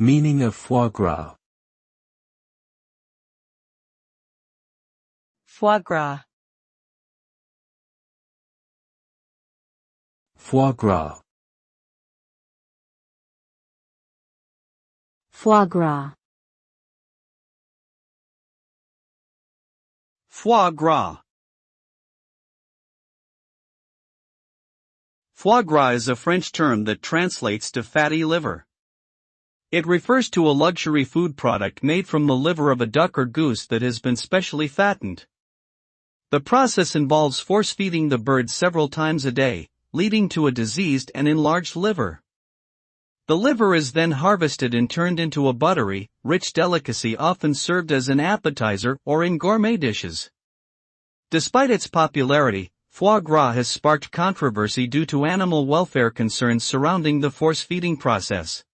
Meaning of foie gras. Foie gras. Foie gras. Foie gras. Foie gras. Foie gras is a French term that translates to fatty liver. It refers to a luxury food product made from the liver of a duck or goose that has been specially fattened. The process involves force-feeding the bird several times a day, leading to a diseased and enlarged liver. The liver is then harvested and turned into a buttery, rich delicacy often served as an appetizer or in gourmet dishes. Despite its popularity, foie gras has sparked controversy due to animal welfare concerns surrounding the force-feeding process.